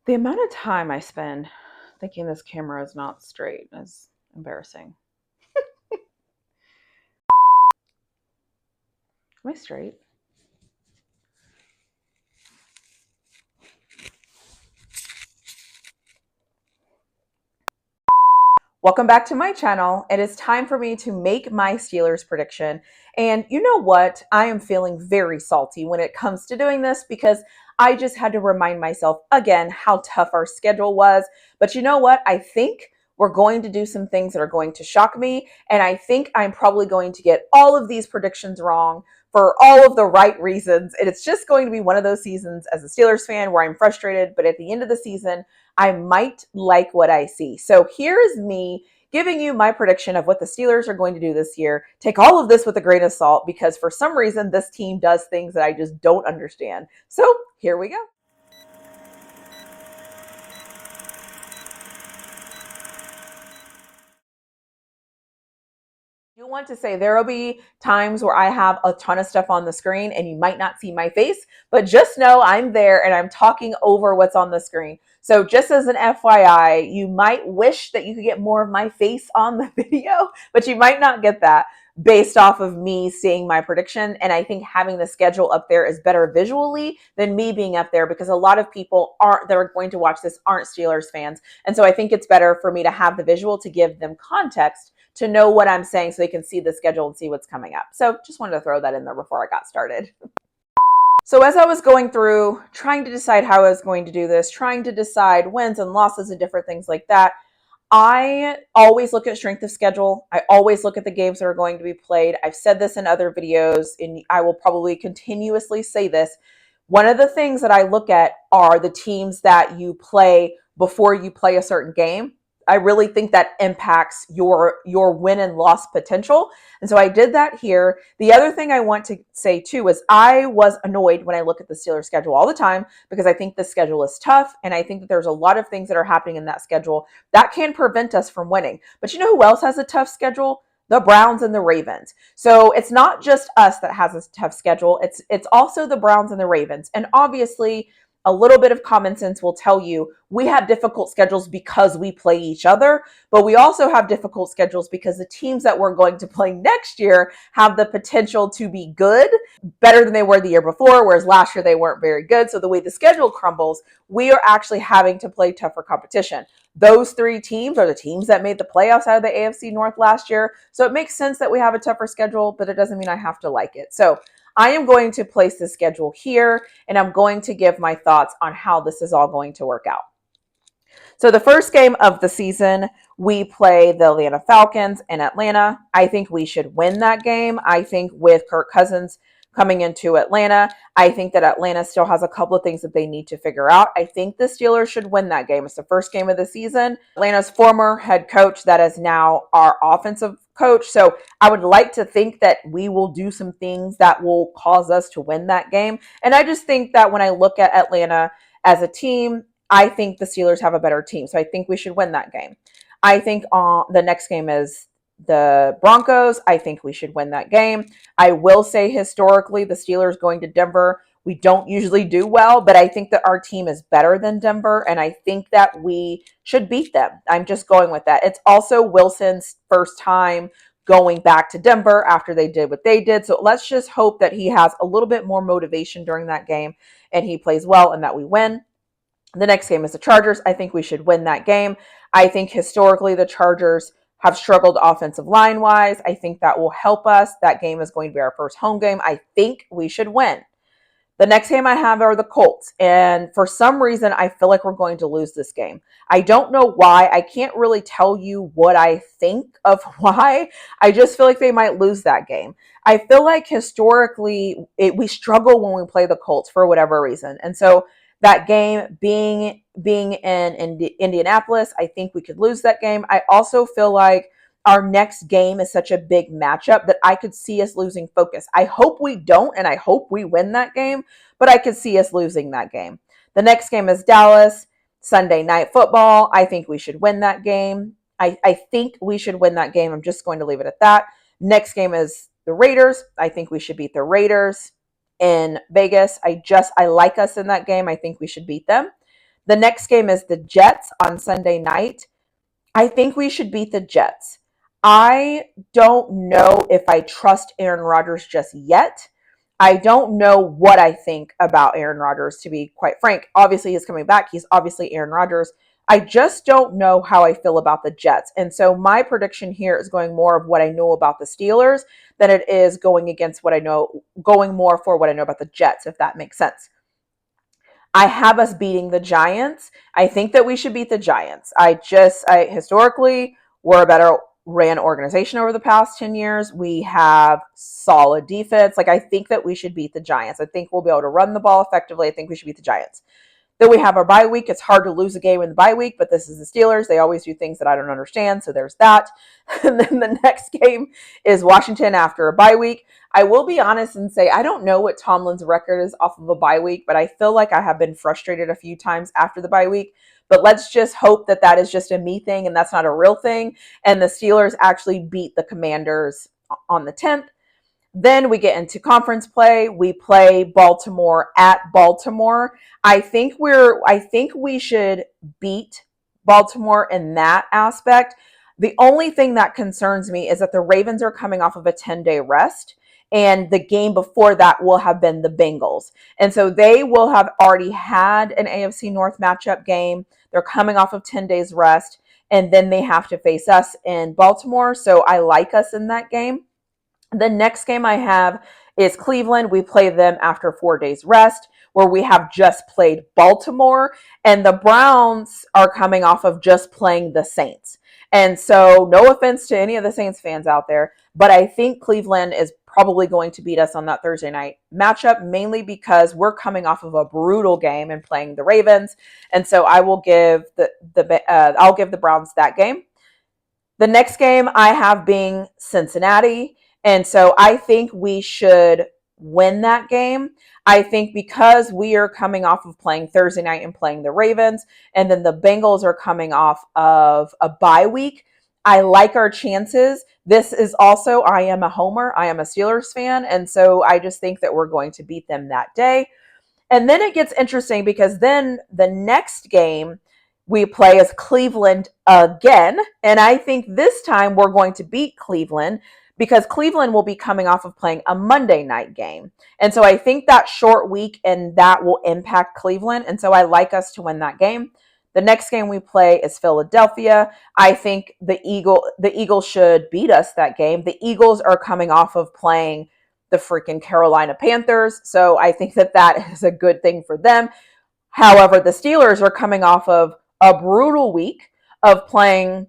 The amount of time I spend thinking this camera is not straight is embarrassing. Am I straight? Welcome back to my channel. It is time for me to make my Steelers prediction. And you know what? I am feeling very salty when it comes to doing this because I just had to remind myself again how tough our schedule was. But you know what? I think we're going to do some things that are going to shock me. And I think I'm probably going to get all of these predictions wrong for all of the right reasons. And it's just going to be one of those seasons as a Steelers fan where I'm frustrated. But at the end of the season, I might like what I see. So here is me giving you my prediction of what the Steelers are going to do this year. Take all of this with a grain of salt because for some reason this team does things that I just don't understand. So here we go. You want to say there will be times where I have a ton of stuff on the screen and you might not see my face, but just know I'm there and I'm talking over what's on the screen. So just as an FYI, you might wish that you could get more of my face on the video, but you might not get that based off of me seeing my prediction. And I think having the schedule up there is better visually than me being up there because a lot of people aren't that are going to watch this aren't Steelers fans. And so I think it's better for me to have the visual to give them context to know what I'm saying so they can see the schedule and see what's coming up. So just wanted to throw that in there before I got started. So as I was going through, trying to decide how I was going to do this, trying to decide wins and losses and different things like that, I always look at strength of schedule. I always look at the games that are going to be played. I've said this in other videos, and I will probably continuously say this. One of the things that I look at are the teams that you play before you play a certain game. I really think that impacts your win and loss potential. And so I did that here. The other thing I want to say too is I was annoyed when I look at the Steelers schedule all the time because I think the schedule is tough and I think that there's a lot of things that are happening in that schedule that can prevent us from winning. But you know who else has a tough schedule? The Browns and the Ravens. So it's not just us that has a tough schedule. It's also the Browns and the Ravens. And obviously a little bit of common sense will tell you we have difficult schedules because we play each other, but we also have difficult schedules because the teams that we're going to play next year have the potential to be good, better than they were the year before, whereas last year they weren't very good. So the way the schedule crumbles, we are actually having to play tougher competition. Those three teams are the teams that made the playoffs out of the AFC North last year. So it makes sense that we have a tougher schedule, but it doesn't mean I have to like it. So I am going to place the schedule here and I'm going to give my thoughts on how this is all going to work out. So the first game of the season, we play the Atlanta Falcons in Atlanta. I think we should win that game. I think with Kirk Cousins coming into Atlanta, I think that Atlanta still has a couple of things that they need to figure out. I think the Steelers should win that game. It's the first game of the season. Atlanta's former head coach that is now our offensive coach. So I would like to think that we will do some things that will cause us to win that game. And I just think that when I look at Atlanta as a team, I think the Steelers have a better team. So I think we should win that game. I think the next game is the Broncos. I think we should win that game. I will say historically, the Steelers going to Denver, we don't usually do well, but I think that our team is better than Denver, and I think that we should beat them. I'm just going with that. It's also Wilson's first time going back to Denver after they did what they did. So let's just hope that he has a little bit more motivation during that game and he plays well and that we win. The next game is the Chargers. I think we should win that game. I think historically the Chargers have struggled offensive line wise. I think that will help us. That game is going to be our first home game. I think we should win. The next game I have are the Colts. And for some reason, I feel like we're going to lose this game. I don't know why. I can't really tell you what I think of why. I just feel like they might lose that game. I feel like historically, we struggle when we play the Colts for whatever reason. And so that game being in Indianapolis, I think we could lose that game. I also feel like our next game is such a big matchup that I could see us losing focus. I hope we don't, and I hope we win that game, but I could see us losing that game. The next game is Dallas, Sunday Night Football. I think we should win that game. I think we should win that game. I'm just going to leave it at that. Next game is the Raiders. I think we should beat the Raiders in Vegas. I like us in that game. I think we should beat them. The next game is the Jets on Sunday night. I think we should beat the Jets. I don't know if I trust Aaron Rodgers just yet. I don't know what I think about Aaron Rodgers, to be quite frank. Obviously, he's coming back. He's obviously Aaron Rodgers. I just don't know how I feel about the Jets. And so my prediction here is going more of what I know about the Steelers than it is going against what I know, going more for what I know about the Jets, if that makes sense. I have us beating the Giants. I think that we should beat the Giants. I historically, we're a better ran organization over the past 10 years. We have solid defense. Like, I think that we should beat the Giants. I think we'll be able to run the ball effectively. I think we should beat the Giants. Then we have our bye week. It's hard to lose a game in the bye week, but this is the Steelers. They always do things that I don't understand, so there's that. And then the next game is Washington after a bye week. I will be honest and say I don't know what Tomlin's record is off of a bye week, but I feel like I have been frustrated a few times after the bye week. But let's just hope that that is just a me thing and that's not a real thing. And the Steelers actually beat the Commanders on the 10th. Then we get into conference play. We play Baltimore at Baltimore. I think we should beat Baltimore in that aspect. The only thing that concerns me is that the Ravens are coming off of a 10-day rest, and the game before that will have been the Bengals. And so they will have already had an AFC North matchup game. They're coming off of 10 days rest, and then they have to face us in Baltimore. So I like us in that game. The next game I have is Cleveland. We play them after 4 days rest, where we have just played Baltimore, and the Browns are coming off of just playing the Saints. And so no offense to any of the Saints fans out there, but I think Cleveland is probably going to beat us on that Thursday night matchup, mainly because we're coming off of a brutal game and playing the Ravens. And so I will give I'll give the Browns that game. The next game I have being Cincinnati. And so I think we should win that game. I think because we are coming off of playing Thursday night and playing the Ravens, and then the Bengals are coming off of a bye week, I like our chances. This is also, I am a homer. I am a Steelers fan. And so I just think that we're going to beat them that day. And then it gets interesting because then the next game we play is Cleveland again. And I think this time we're going to beat Cleveland because Cleveland will be coming off of playing a Monday night game. And so I think that short week and that will impact Cleveland. And so I like us to win that game. The next game we play is Philadelphia. I think the Eagles should beat us that game. The Eagles are coming off of playing the freaking Carolina Panthers. So I think that that is a good thing for them. However, the Steelers are coming off of a brutal week of playing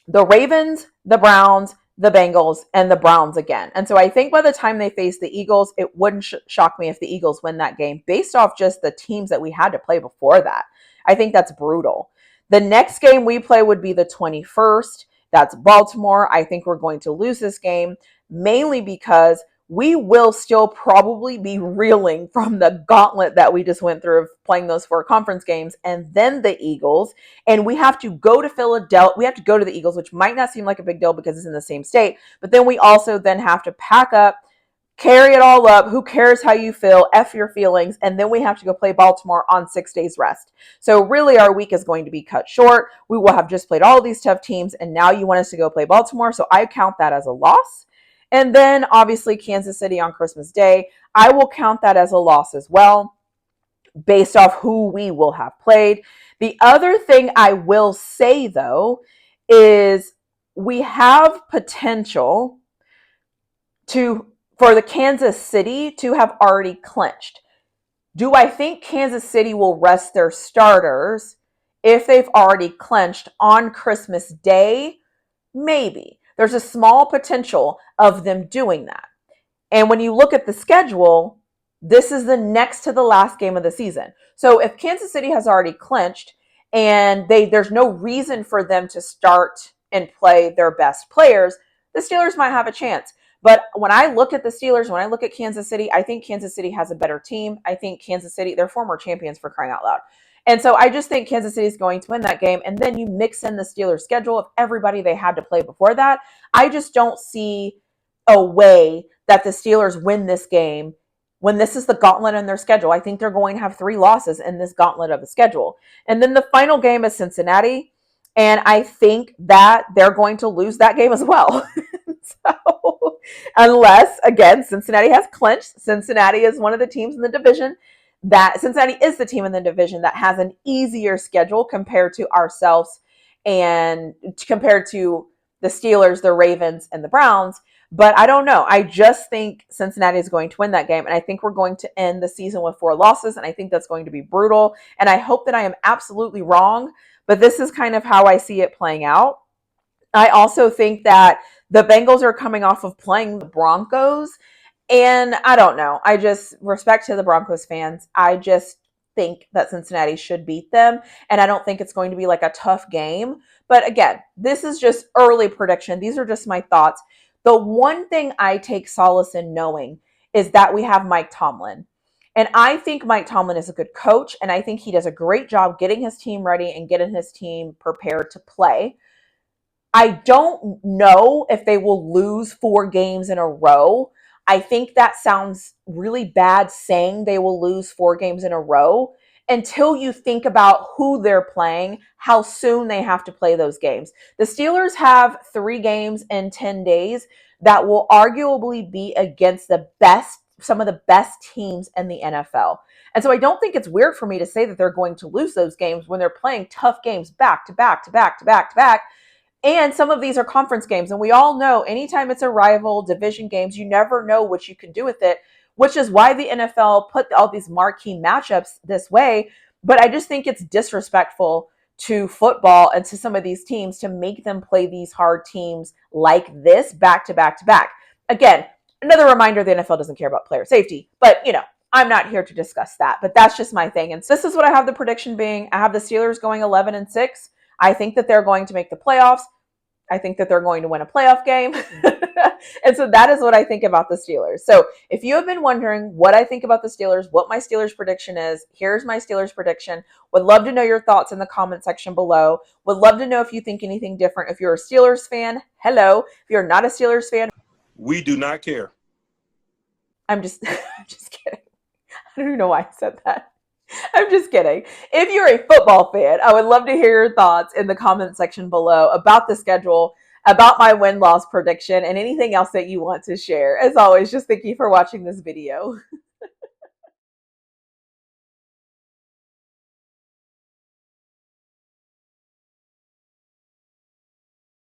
the Ravens, the Browns, the Bengals, and the Browns again. And so I think by the time they face the Eagles, it wouldn't shock me if the Eagles win that game based off just the teams that we had to play before that. I think that's brutal. The next game we play would be the 21st. That's Baltimore. I think we're going to lose this game mainly because we will still probably be reeling from the gauntlet that we just went through of playing those 4 conference games and then the Eagles. And we have to go to Philadelphia. We have to go to the Eagles, which might not seem like a big deal because it's in the same state. But then we also then have to pack up, carry it all up. Who cares how you feel? F your feelings. And then we have to go play Baltimore on 6 days rest. So really our week is going to be cut short. We will have just played all these tough teams. And now you want us to go play Baltimore. So I count that as a loss. And then obviously Kansas City on Christmas Day, I will count that as a loss as well, based off who we will have played. The other thing I will say though, is we have potential for the Kansas City to have already clinched. Do I think Kansas City will rest their starters if they've already clinched on Christmas Day? Maybe. There's a small potential of them doing that. And when you look at the schedule, this is the next to the last game of the season. So if Kansas City has already clinched and there's no reason for them to start and play their best players, the Steelers might have a chance. But when I look at the Steelers, when I look at Kansas City, I think Kansas City has a better team. I think Kansas City, they're former champions for crying out loud. And so I just think Kansas City is going to win that game. And then you mix in the Steelers schedule of everybody they had to play before that. I just don't see a way that the Steelers win this game when this is the gauntlet in their schedule. I think they're going to have 3 losses in this gauntlet of the schedule. And then the final game is Cincinnati. And I think that they're going to lose that game as well. So, unless, again, Cincinnati has clinched. Cincinnati is one of the teams in the division Cincinnati is the team in the division that has an easier schedule compared to ourselves and compared to the Steelers, the Ravens, and the Browns. But I don't know. I just think Cincinnati is going to win that game. And I think we're going to end the season with 4 losses. And I think that's going to be brutal. And I hope that I am absolutely wrong. But this is kind of how I see it playing out. I also think that the Bengals are coming off of playing the Broncos. And I don't know. I just, respect to the Broncos fans, I just think that Cincinnati should beat them. And I don't think it's going to be like a tough game. But again, this is just early prediction. These are just my thoughts. The one thing I take solace in knowing is that we have Mike Tomlin. And I think Mike Tomlin is a good coach. And I think he does a great job getting his team ready and getting his team prepared to play. I don't know if they will lose 4 games in a row. I think that sounds really bad saying they will lose 4 games in a row until you think about who they're playing, how soon they have to play those games. The Steelers have 3 games in 10 days that will arguably be against some of the best teams in the NFL. And so I don't think it's weird for me to say that they're going to lose those games when they're playing tough games back to back to back to back to back. And some of these are conference games. And we all know anytime it's a rival division games, you never know what you can do with it, which is why the NFL put all these marquee matchups this way. But I just think it's disrespectful to football and to some of these teams to make them play these hard teams like this back to back to back. Again, another reminder, the NFL doesn't care about player safety. But, I'm not here to discuss that. But that's just my thing. And so this is what I have the prediction being. I have the Steelers going 11-6. I think that they're going to make the playoffs. I think that they're going to win a playoff game. And so that is what I think about the Steelers. So if you have been wondering what I think about the Steelers, what my Steelers prediction is, here's my Steelers prediction. Would love to know your thoughts in the comment section below. Would love to know if you think anything different. If you're a Steelers fan, hello. If you're not a Steelers fan, we do not care. I'm just kidding. I don't even know why I said that. I'm just kidding. If you're a football fan, I would love to hear your thoughts in the comment section below about the schedule, about my win-loss prediction, and anything else that you want to share. As always, just thank you for watching this video.